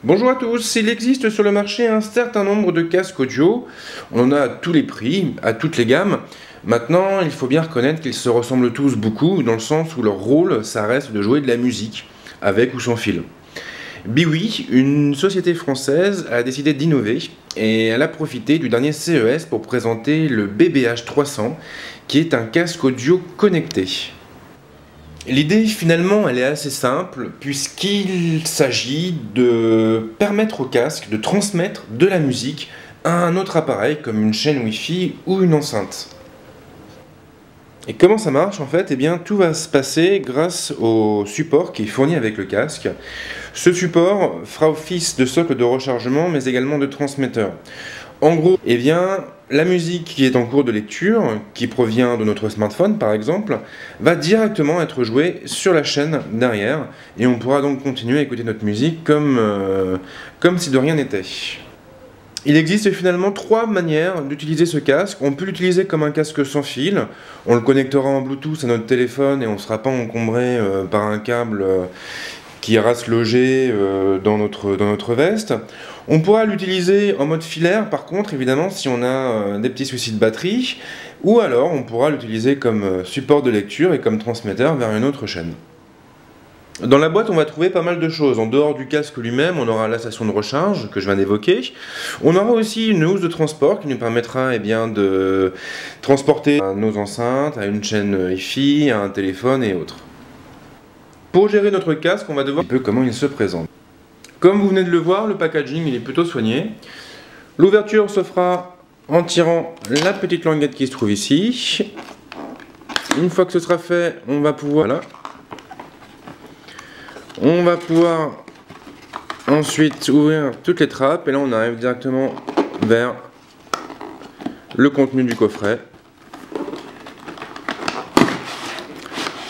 Bonjour à tous, il existe sur le marché un certain nombre de casques audio, on en a à tous les prix, à toutes les gammes. Maintenant, il faut bien reconnaître qu'ils se ressemblent tous beaucoup, dans le sens où leur rôle, ça reste de jouer de la musique, avec ou sans fil. Biwi, une société française, a décidé d'innover et elle a profité du dernier CES pour présenter le BBH 300, qui est un casque audio connecté. L'idée finalement elle est assez simple puisqu'il s'agit de permettre au casque de transmettre de la musique à un autre appareil comme une chaîne Wi-Fi ou une enceinte. Et comment ça marche en fait? Eh bien tout va se passer grâce au support qui est fourni avec le casque. Ce support fera office de socle de rechargement mais également de transmetteur. En gros, eh bien, la musique qui est en cours de lecture, qui provient de notre smartphone par exemple, va directement être jouée sur la chaîne derrière et on pourra donc continuer à écouter notre musique comme si de rien n'était. Il existe finalement trois manières d'utiliser ce casque. On peut l'utiliser comme un casque sans fil, on le connectera en Bluetooth à notre téléphone et on ne sera pas encombré par un câble qui ira se loger dans notre veste. On pourra l'utiliser en mode filaire, par contre, évidemment, si on a des petits soucis de batterie, ou alors on pourra l'utiliser comme support de lecture et comme transmetteur vers une autre chaîne. Dans la boîte, on va trouver pas mal de choses. En dehors du casque lui-même, on aura la station de recharge que je viens d'évoquer. On aura aussi une housse de transport qui nous permettra de transporter nos enceintes, à une chaîne Wi-Fi, à un téléphone et autres. Pour gérer notre casque, on va devoir un peu comment il se présente. Comme vous venez de le voir, le packaging il est plutôt soigné. L'ouverture se fera en tirant la petite languette qui se trouve ici. Une fois que ce sera fait, on va pouvoir ensuite ouvrir toutes les trappes et là on arrive directement vers le contenu du coffret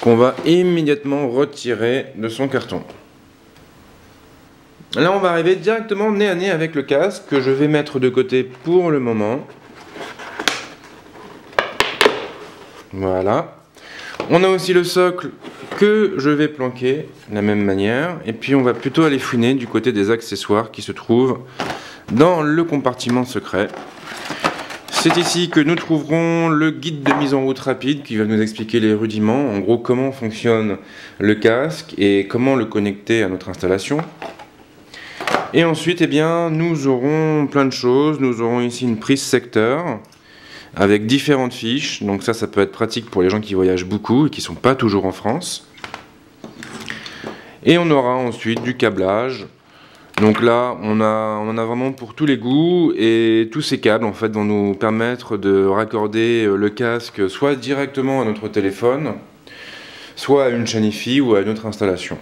qu'on va immédiatement retirer de son carton. Là on va arriver directement nez à nez avec le casque que je vais mettre de côté pour le moment. Voilà. On a aussi le socle que je vais planquer de la même manière. Et puis on va plutôt aller fouiner du côté des accessoires qui se trouvent dans le compartiment secret. C'est ici que nous trouverons le guide de mise en route rapide qui va nous expliquer les rudiments, en gros comment fonctionne le casque et comment le connecter à notre installation. Et ensuite, eh bien, nous aurons plein de choses. Nous aurons ici une prise secteur avec différentes fiches. Donc ça peut être pratique pour les gens qui voyagent beaucoup et qui ne sont pas toujours en France. Et on aura ensuite du câblage. Donc là, on en a vraiment pour tous les goûts. Et tous ces câbles, en fait, vont nous permettre de raccorder le casque soit directement à notre téléphone, soit à une chaîne Wi-Fi ou à une autre installation.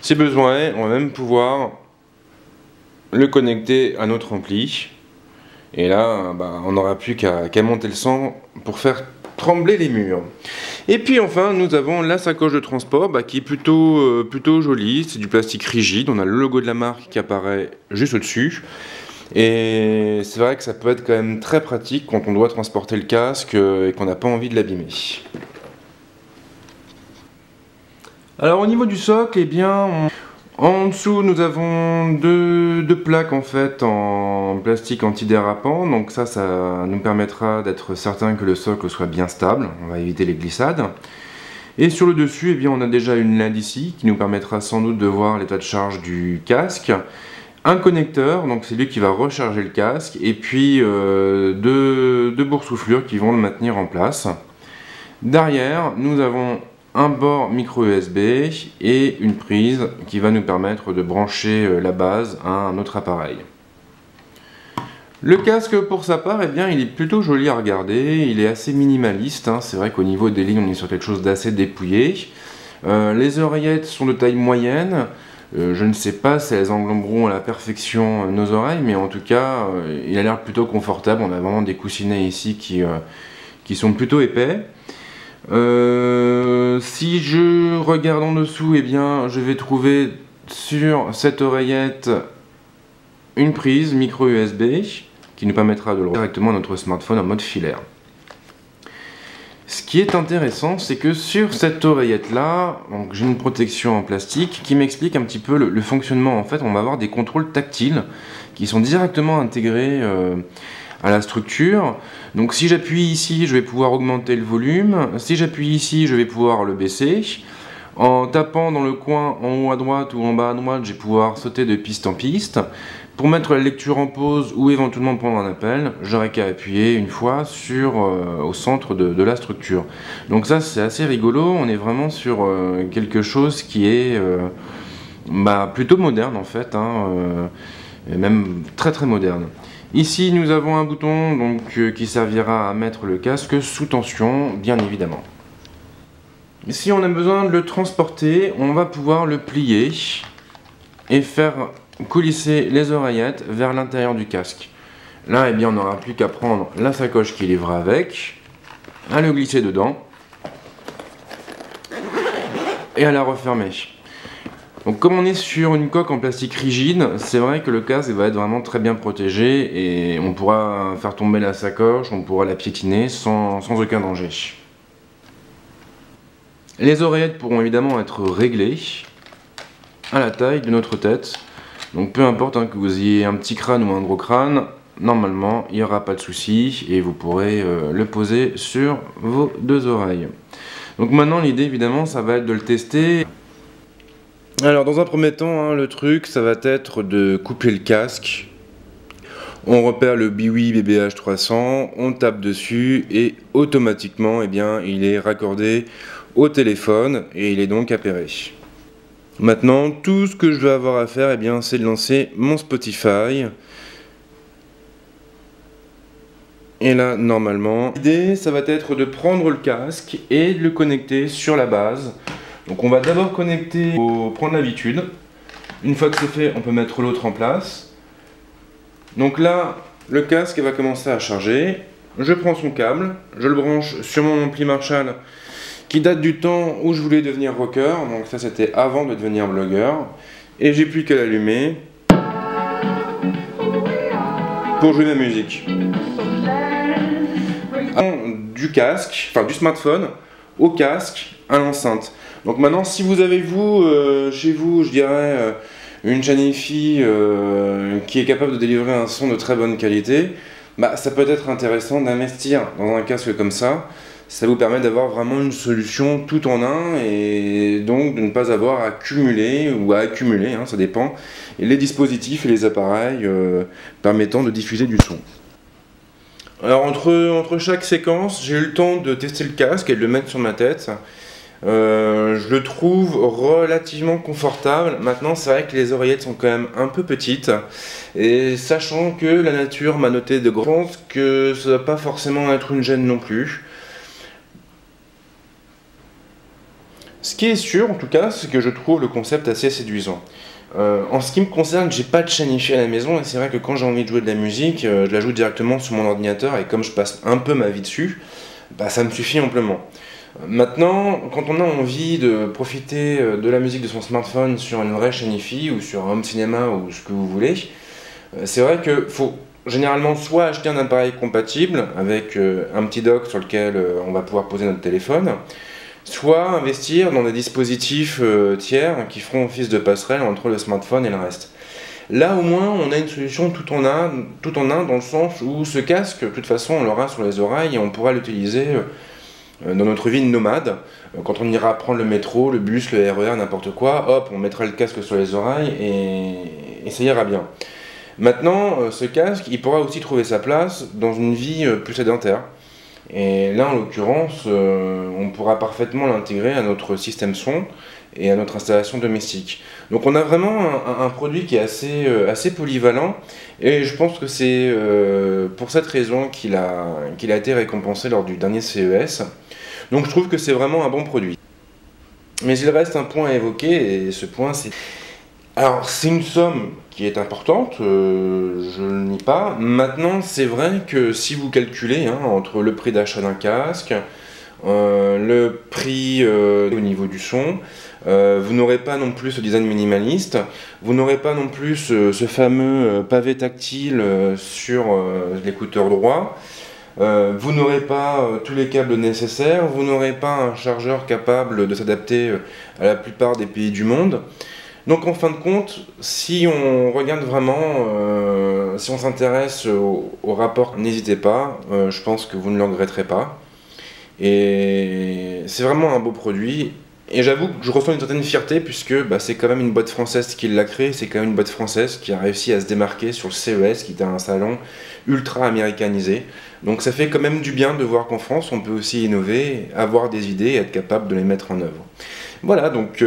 Si besoin, on va même pouvoir le connecter à notre ampli. Et là, on n'aura plus qu'à monter le son pour faire trembler les murs. Et puis enfin, nous avons la sacoche de transport qui est plutôt jolie. C'est du plastique rigide. On a le logo de la marque qui apparaît juste au-dessus. Et c'est vrai que ça peut être quand même très pratique quand on doit transporter le casque et qu'on n'a pas envie de l'abîmer. Alors au niveau du socle, eh bien, en dessous nous avons deux plaques en fait en plastique antidérapant, donc ça nous permettra d'être certain que le socle soit bien stable, on va éviter les glissades. Et sur le dessus, eh bien, on a déjà une linde ici qui nous permettra sans doute de voir l'état de charge du casque. Un connecteur, donc c'est lui qui va recharger le casque, et puis deux boursouflures qui vont le maintenir en place. Derrière, nous avons un bord micro USB et une prise qui va nous permettre de brancher la base à un autre appareil. Le casque pour sa part, eh bien, il est plutôt joli à regarder, il est assez minimaliste, c'est vrai qu'au niveau des lignes on est sur quelque chose d'assez dépouillé. Les oreillettes sont de taille moyenne, je ne sais pas si elles engloberont à la perfection nos oreilles, mais en tout cas il a l'air plutôt confortable, on a vraiment des coussinets ici qui sont plutôt épais. Si je regarde en dessous, eh bien, je vais trouver sur cette oreillette une prise micro USB qui nous permettra de le directement à notre smartphone en mode filaire. Ce qui est intéressant, c'est que sur cette oreillette-là, j'ai une protection en plastique qui m'explique un petit peu le fonctionnement. En fait, on va avoir des contrôles tactiles qui sont directement intégrés à la structure. Donc si j'appuie ici, je vais pouvoir augmenter le volume. Si j'appuie ici, je vais pouvoir le baisser. En tapant dans le coin en haut à droite ou en bas à droite, je vais pouvoir sauter de piste en piste. Pour mettre la lecture en pause ou éventuellement prendre un appel, j'aurai qu'à appuyer une fois au centre de la structure. Donc ça, c'est assez rigolo. On est vraiment sur quelque chose qui est plutôt moderne en fait, et même très très moderne. Ici, nous avons un bouton qui servira à mettre le casque sous tension, bien évidemment. Si on a besoin de le transporter, on va pouvoir le plier et faire coulisser les oreillettes vers l'intérieur du casque. Là, eh bien, on n'aura plus qu'à prendre la sacoche qui livre avec, à le glisser dedans et à la refermer. Donc comme on est sur une coque en plastique rigide, c'est vrai que le casque va être vraiment très bien protégé et on pourra faire tomber la sacoche, on pourra la piétiner sans aucun danger. Les oreillettes pourront évidemment être réglées à la taille de notre tête. Donc peu importe que vous ayez un petit crâne ou un gros crâne, normalement il n'y aura pas de souci et vous pourrez le poser sur vos deux oreilles. Donc maintenant l'idée évidemment ça va être de le tester. Alors dans un premier temps, le truc ça va être de couper le casque. On repère le Biwi BBH 300, on tape dessus et automatiquement il est raccordé au téléphone et il est donc appairé. Maintenant, tout ce que je vais avoir à faire, c'est de lancer mon Spotify. Et là, normalement, l'idée, ça va être de prendre le casque et de le connecter sur la base. Donc on va d'abord connecter pour prendre l'habitude. Une fois que c'est fait, on peut mettre l'autre en place. Donc là, le casque va commencer à charger. Je prends son câble, je le branche sur mon ampli Marshall qui date du temps où je voulais devenir rocker, donc ça c'était avant de devenir blogueur, et j'ai plus qu'à l'allumer pour jouer ma musique. Du casque, enfin du smartphone, au casque, à l'enceinte. Donc maintenant si vous avez chez vous, je dirais, une chaîne hi-fi qui est capable de délivrer un son de très bonne qualité, ça peut être intéressant d'investir dans un casque comme ça. Ça vous permet d'avoir vraiment une solution tout en un et donc de ne pas avoir à cumuler ou à accumuler, ça dépend, les dispositifs et les appareils permettant de diffuser du son. Alors entre chaque séquence, j'ai eu le temps de tester le casque et de le mettre sur ma tête. Je le trouve relativement confortable. Maintenant, c'est vrai que les oreillettes sont quand même un peu petites. Et sachant que la nature m'a noté de grands, je pense que ça ne va pas forcément être une gêne non plus. Ce qui est sûr, en tout cas, c'est que je trouve le concept assez séduisant. En ce qui me concerne, j'ai pas de chaîne hi-fi à la maison et c'est vrai que quand j'ai envie de jouer de la musique, je la joue directement sur mon ordinateur et comme je passe un peu ma vie dessus, ça me suffit amplement. Maintenant, quand on a envie de profiter de la musique de son smartphone sur une vraie chaîne hi-fi ou sur un home cinéma ou ce que vous voulez, c'est vrai qu'il faut généralement soit acheter un appareil compatible avec un petit dock sur lequel on va pouvoir poser notre téléphone, soit investir dans des dispositifs tiers qui feront office de passerelle entre le smartphone et le reste. Là au moins on a une solution tout en un dans le sens où ce casque, de toute façon on l'aura sur les oreilles et on pourra l'utiliser dans notre vie de nomade. Quand on ira prendre le métro, le bus, le RER, n'importe quoi, hop, on mettra le casque sur les oreilles et ça ira bien. Maintenant, ce casque, il pourra aussi trouver sa place dans une vie plus sédentaire. Et là, en l'occurrence, on pourra parfaitement l'intégrer à notre système son et à notre installation domestique. Donc on a vraiment un produit qui est assez polyvalent et je pense que c'est pour cette raison qu'il a été récompensé lors du dernier CES. Donc je trouve que c'est vraiment un bon produit. Mais il reste un point à évoquer et ce point c'est... Alors c'est une somme qui est importante, je ne le nie pas. Maintenant c'est vrai que si vous calculez entre le prix d'achat d'un casque, le prix au niveau du son, vous n'aurez pas non plus ce design minimaliste, vous n'aurez pas non plus ce fameux pavé tactile sur l'écouteur droit. Vous n'aurez pas tous les câbles nécessaires, vous n'aurez pas un chargeur capable de s'adapter à la plupart des pays du monde. Donc en fin de compte, si on regarde vraiment, si on s'intéresse au rapport, n'hésitez pas, je pense que vous ne le regretterez pas. Et c'est vraiment un beau produit. Et j'avoue que je ressens une certaine fierté puisque bah, c'est quand même une boîte française qui l'a créé, c'est quand même une boîte française qui a réussi à se démarquer sur le CES, qui était un salon ultra américanisé. Donc ça fait quand même du bien de voir qu'en France on peut aussi innover, avoir des idées et être capable de les mettre en œuvre. Voilà, donc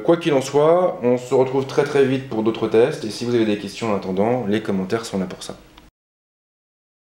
quoi qu'il en soit, on se retrouve très très vite pour d'autres tests et si vous avez des questions en attendant, les commentaires sont là pour ça.